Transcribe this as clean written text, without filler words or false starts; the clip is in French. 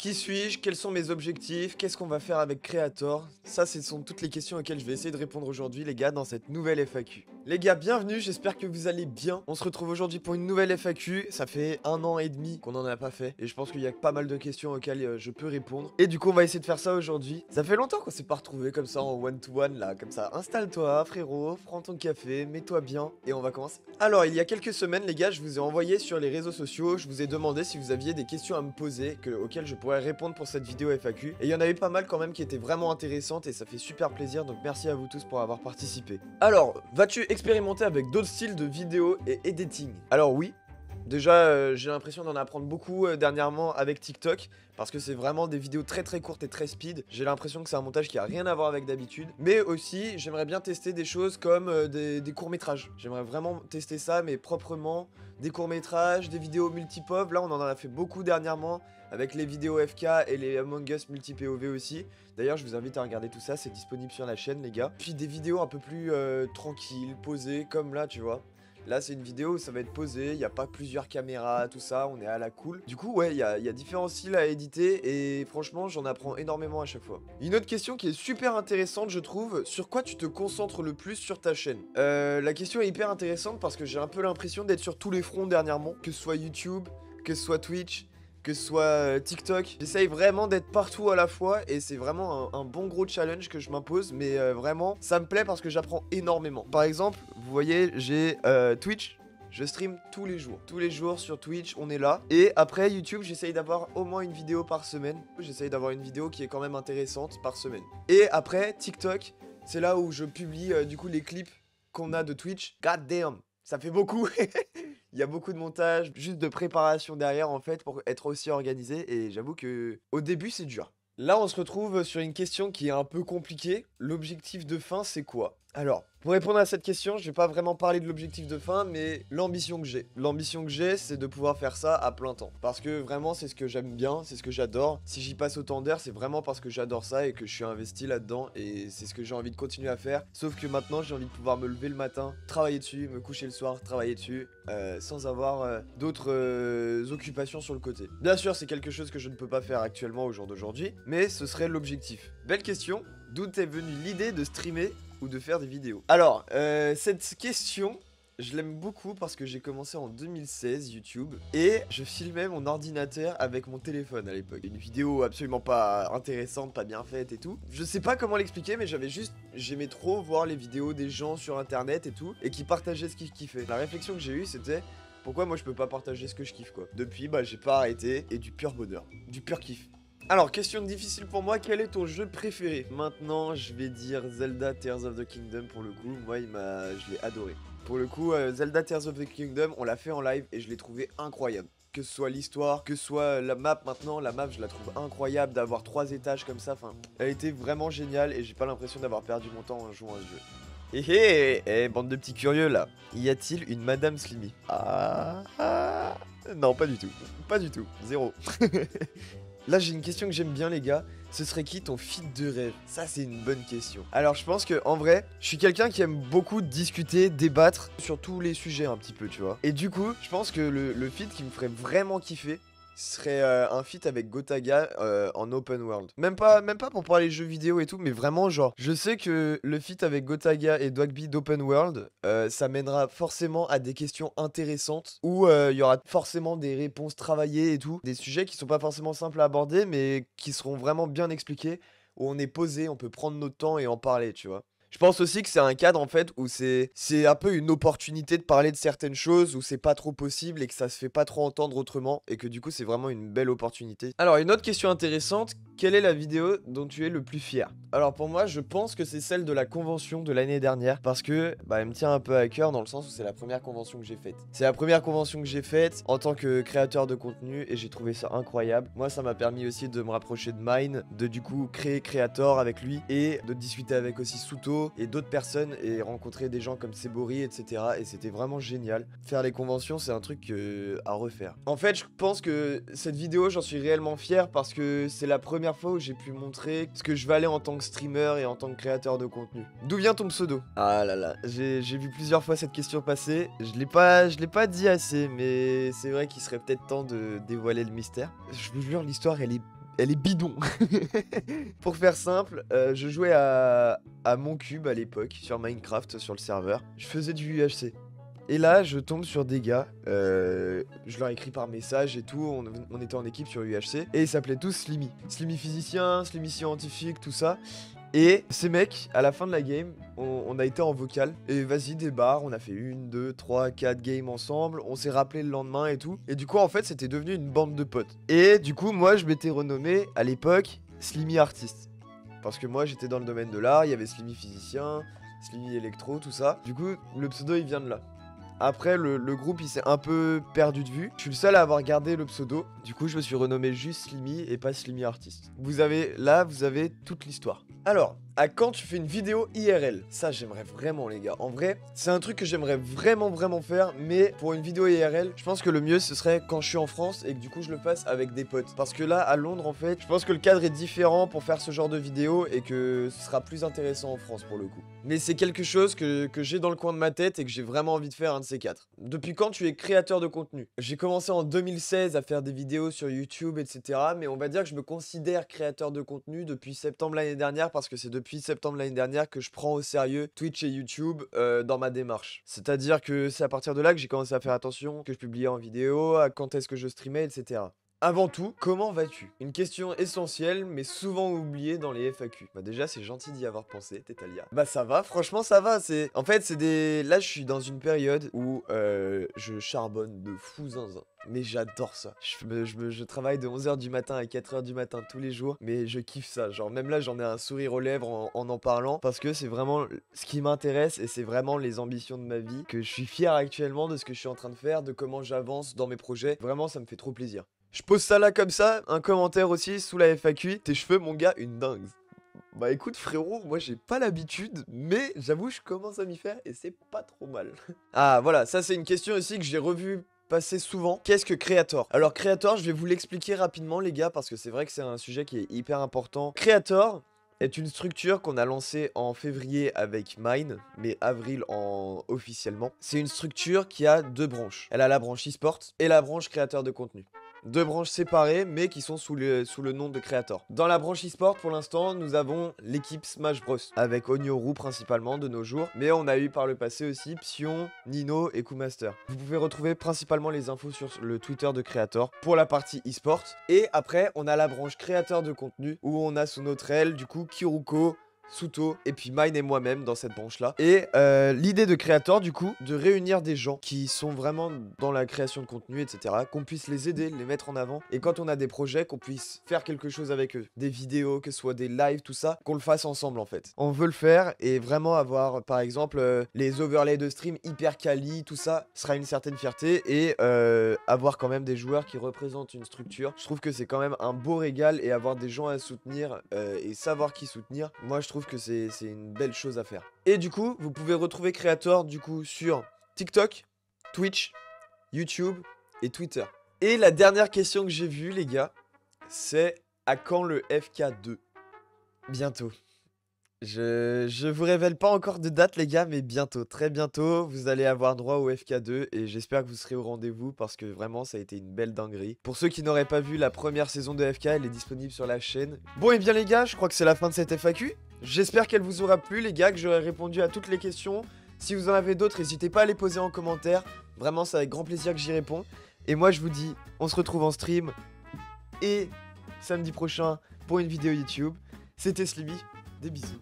Qui suis-je? Quels sont mes objectifs? Qu'est-ce qu'on va faire avec Creator? Ça, ce sont toutes les questions auxquelles je vais essayer de répondre aujourd'hui, les gars, dans cette nouvelle FAQ. Les gars, bienvenue, j'espère que vous allez bien. On se retrouve aujourd'hui pour une nouvelle FAQ. Ça fait 1 an et demi qu'on n'en a pas fait. Et je pense qu'il y a pas mal de questions auxquelles je peux répondre. Et du coup, on va essayer de faire ça aujourd'hui. Ça fait longtemps qu'on s'est pas retrouvés comme ça en one-to-one, là. Comme ça, installe-toi, frérot, prends ton café, mets-toi bien. Et on va commencer. Alors, il y a quelques semaines, les gars, je vous ai envoyé sur les réseaux sociaux. Je vous ai demandé si vous aviez des questions à me poser, auxquelles je pourrais répondre pour cette vidéo FAQ. Et il y en avait pas mal quand même qui étaient vraiment intéressantes. Et ça fait super plaisir. Donc, merci à vous tous pour avoir participé. Alors, vas-tu expérimenter avec d'autres styles de vidéo et editing? Alors oui, déjà j'ai l'impression d'en apprendre beaucoup dernièrement avec TikTok, parce que c'est vraiment des vidéos très courtes et très speed. J'ai l'impression que c'est un montage qui a rien à voir avec d'habitude. Mais aussi, j'aimerais bien tester des choses comme des courts-métrages. J'aimerais vraiment tester ça, mais proprement. Des courts-métrages, des vidéos multi-pov. Là, on en a fait beaucoup dernièrement, avec les vidéos FK et les Among Us multi-POV aussi. D'ailleurs, je vous invite à regarder tout ça, c'est disponible sur la chaîne, les gars. Puis des vidéos un peu plus tranquilles, posées, comme là, tu vois. Là, c'est une vidéo où ça va être posé, il n'y a pas plusieurs caméras, tout ça, on est à la cool. Du coup, ouais, il y a différents styles à éditer et franchement, j'en apprends énormément à chaque fois. Une autre question qui est super intéressante, je trouve, sur quoi tu te concentres le plus sur ta chaîne? La question est hyper intéressante parce que j'ai un peu l'impression d'être sur tous les fronts dernièrement, que ce soit YouTube, que ce soit Twitch, que ce soit TikTok. J'essaye vraiment d'être partout à la fois et c'est vraiment un bon gros challenge que je m'impose, mais vraiment, ça me plaît parce que j'apprends énormément. Par exemple, vous voyez, j'ai Twitch. Je stream tous les jours. Tous les jours sur Twitch, on est là. Et après, YouTube, j'essaye d'avoir au moins une vidéo par semaine. J'essaye d'avoir une vidéo qui est quand même intéressante par semaine. Et après, TikTok, c'est là où je publie du coup les clips qu'on a de Twitch. God damn, ça fait beaucoup. Il y a beaucoup de montage, juste de préparation derrière en fait pour être aussi organisé et j'avoue que au début c'est dur. Là on se retrouve sur une question qui est un peu compliquée. L'objectif de fin c'est quoi? Alors, pour répondre à cette question, je vais pas vraiment parler de l'objectif de fin, mais l'ambition que j'ai. L'ambition que j'ai, c'est de pouvoir faire ça à plein temps. Parce que vraiment, c'est ce que j'aime bien, c'est ce que j'adore. Si j'y passe autant d'heures, c'est vraiment parce que j'adore ça et que je suis investi là-dedans. Et c'est ce que j'ai envie de continuer à faire. Sauf que maintenant, j'ai envie de pouvoir me lever le matin, travailler dessus, me coucher le soir, travailler dessus, sans avoir d'autres occupations sur le côté. Bien sûr, c'est quelque chose que je ne peux pas faire actuellement au jour d'aujourd'hui, mais ce serait l'objectif. Belle question, d'où t'es venue l'idée de streamer ou de faire des vidéos? Alors, cette question, je l'aime beaucoup parce que j'ai commencé en 2016 YouTube et je filmais mon ordinateur avec mon téléphone à l'époque. Une vidéo absolument pas intéressante, pas bien faite et tout. Je sais pas comment l'expliquer, mais j'aimais trop voir les vidéos des gens sur internet et tout, et qui partageaient ce qu'ils kiffaient. La réflexion que j'ai eue, c'était pourquoi moi je peux pas partager ce que je kiffe quoi. Depuis, bah j'ai pas arrêté et du pur bonheur, du pur kiff. Alors, question difficile pour moi, quel est ton jeu préféré? Maintenant, je vais dire Zelda Tears of the Kingdom pour le coup, moi je l'ai adoré. Pour le coup, Zelda Tears of the Kingdom, on l'a fait en live et je l'ai trouvé incroyable. Que ce soit l'histoire, que ce soit la map maintenant, la map je la trouve incroyable d'avoir 3 étages comme ça, enfin, elle était vraiment géniale et j'ai pas l'impression d'avoir perdu mon temps en jouant à ce jeu. Bande de petits curieux là, y a-t-il une Madame Slimmy? Non, pas du tout, pas du tout, zéro. Là, j'ai une question que j'aime bien, les gars. Ce serait qui ton feat de rêve? Ça, c'est une bonne question. Alors, je pense que en vrai, je suis quelqu'un qui aime beaucoup discuter, débattre sur tous les sujets un petit peu, tu vois. Et du coup, je pense que le feat qui me ferait vraiment kiffer serait un feat avec Gotaga en open world. Même pas pour parler jeux vidéo et tout, mais vraiment genre, je sais que le feat avec Gotaga et Dogby d'open world, ça mènera forcément à des questions intéressantes où il y aura forcément des réponses travaillées et tout, des sujets qui sont pas forcément simples à aborder, mais qui seront vraiment bien expliqués, où on est posé, on peut prendre notre temps et en parler, tu vois. Je pense aussi que c'est un cadre en fait où c'est un peu une opportunité de parler de certaines choses où c'est pas trop possible et que ça se fait pas trop entendre autrement et que du coup c'est vraiment une belle opportunité. Alors une autre question intéressante, quelle est la vidéo dont tu es le plus fier? Alors pour moi je pense que c'est celle de la convention de l'année dernière parce que bah elle me tient un peu à cœur dans le sens où c'est la première convention que j'ai faite. C'est la première convention que j'ai faite en tant que créateur de contenu et j'ai trouvé ça incroyable. Moi ça m'a permis aussi de me rapprocher de Mine, de du coup créer Creator avec lui et de discuter avec aussi Suto et d'autres personnes et rencontrer des gens comme Sebori, etc. Et c'était vraiment génial. Faire les conventions, c'est un truc à refaire. En fait, je pense que cette vidéo, j'en suis réellement fier parce que c'est la première fois où j'ai pu montrer ce que je valais en tant que streamer et en tant que créateur de contenu. D'où vient ton pseudo? Ah là là, j'ai vu plusieurs fois cette question passer. Je l'ai pas dit assez, mais c'est vrai qu'il serait peut-être temps de dévoiler le mystère. Je vous jure, l'histoire, elle est elle est bidon. Pour faire simple, je jouais à Mon Cube à l'époque, sur Minecraft, sur le serveur. Je faisais du UHC. Et là, je tombe sur des gars, je leur écris par message et tout, on était en équipe sur UHC, et ils s'appelaient tous Slimmy. Slimmy physicien, Slimmy scientifique, tout ça. Et ces mecs, à la fin de la game, on a été en vocal. Et vas-y, débarre, on a fait 1, 2, 3, 4 games ensemble. On s'est rappelé le lendemain et tout. Et du coup, en fait, c'était devenu une bande de potes. Et du coup, moi, je m'étais renommé à l'époque Slimmy Artiste. Parce que moi, j'étais dans le domaine de l'art. Il y avait Slimmy Physicien, Slimmy Electro, tout ça. Du coup, le pseudo, il vient de là. Après, le groupe, il s'est un peu perdu de vue. Je suis le seul à avoir gardé le pseudo. Du coup, je me suis renommé juste Slimmy et pas Slimmy Artiste. Vous avez toute l'histoire. Alors, à quand tu fais une vidéo IRL? Ça, j'aimerais vraiment, les gars. En vrai, c'est un truc que j'aimerais vraiment faire. Mais pour une vidéo IRL, je pense que le mieux, ce serait quand je suis en France et que du coup, je le fasse avec des potes. Parce que là, à Londres, en fait, je pense que le cadre est différent pour faire ce genre de vidéo et que ce sera plus intéressant en France pour le coup. Mais c'est quelque chose que j'ai dans le coin de ma tête et que j'ai vraiment envie de faire un de ces quatre. Depuis quand tu es créateur de contenu? J'ai commencé en 2016 à faire des vidéos sur YouTube, etc. Mais on va dire que je me considère créateur de contenu depuis septembre l'année dernière parce que c'est depuis septembre l'année dernière que je prends au sérieux Twitch et YouTube dans ma démarche. C'est-à-dire que c'est à partir de là que j'ai commencé à faire attention, que je publiais en vidéo, à quand est-ce que je streamais, etc. Avant tout, comment vas-tu? Une question essentielle, mais souvent oubliée dans les FAQ. Bah déjà, c'est gentil d'y avoir pensé, Tétalia. Bah ça va, franchement ça va, En fait, c'est des... Là, je suis dans une période où je charbonne de fou zinzin. Mais j'adore ça. Je travaille de 11h du matin à 4h du matin tous les jours, mais je kiffe ça. Genre même là, j'en ai un sourire aux lèvres en parlant, parce que c'est vraiment ce qui m'intéresse et c'est vraiment les ambitions de ma vie, que je suis fier actuellement de ce que je suis en train de faire, de comment j'avance dans mes projets. Vraiment, ça me fait trop plaisir. Je pose ça là comme ça, un commentaire aussi sous la FAQ. Tes cheveux, mon gars, une dingue. Bah écoute frérot, moi j'ai pas l'habitude, mais j'avoue je commence à m'y faire et c'est pas trop mal. Ah voilà, ça c'est une question aussi que j'ai revue passer souvent. Qu'est-ce que Creator? Alors Creator, je vais vous l'expliquer rapidement les gars, parce que c'est vrai que c'est un sujet qui est hyper important. Creator est une structure qu'on a lancée en février avec Mine, mais avril officiellement. C'est une structure qui a deux branches. Elle a la branche e-sport et la branche créateur de contenu. Deux branches séparées, mais qui sont sous le nom de Creator. Dans la branche e-sport, pour l'instant, nous avons l'équipe Smash Bros. Avec Onyoru principalement de nos jours. Mais on a eu par le passé aussi Psion, Nino et Kumaster. Vous pouvez retrouver principalement les infos sur le Twitter de Creator pour la partie e-sport. Et après, on a la branche créateur de contenu où on a sous notre aile, du coup, Kiruko, Suto et puis Mine et moi-même dans cette branche là. Et l'idée de Creator du coup, de réunir des gens qui sont vraiment dans la création de contenu, etc. Qu'on puisse les aider, les mettre en avant. Et quand on a des projets, qu'on puisse faire quelque chose avec eux. Des vidéos, que ce soit des lives, tout ça, qu'on le fasse ensemble en fait. On veut le faire et vraiment avoir par exemple les overlays de stream hyper quali, tout ça sera une certaine fierté. Et avoir quand même des joueurs qui représentent une structure. Je trouve que c'est quand même un beau régal et avoir des gens à soutenir et savoir qui soutenir. Moi je trouve que c'est une belle chose à faire. Et du coup, vous pouvez retrouver Creator du coup sur TikTok, Twitch, YouTube et Twitter. Et la dernière question que j'ai vue les gars, c'est à quand le FK2? Bientôt. Je vous révèle pas encore de date les gars, mais bientôt, très bientôt, vous allez avoir droit au FK2 et j'espère que vous serez au rendez-vous parce que vraiment ça a été une belle dinguerie. Pour ceux qui n'auraient pas vu la première saison de FK, elle est disponible sur la chaîne. Bon et bien les gars, je crois que c'est la fin de cette FAQ. J'espère qu'elle vous aura plu les gars, que j'aurai répondu à toutes les questions. Si vous en avez d'autres, n'hésitez pas à les poser en commentaire. Vraiment, c'est avec grand plaisir que j'y réponds. Et moi je vous dis, on se retrouve en stream et samedi prochain pour une vidéo YouTube. C'était Slimmy. Des bisous.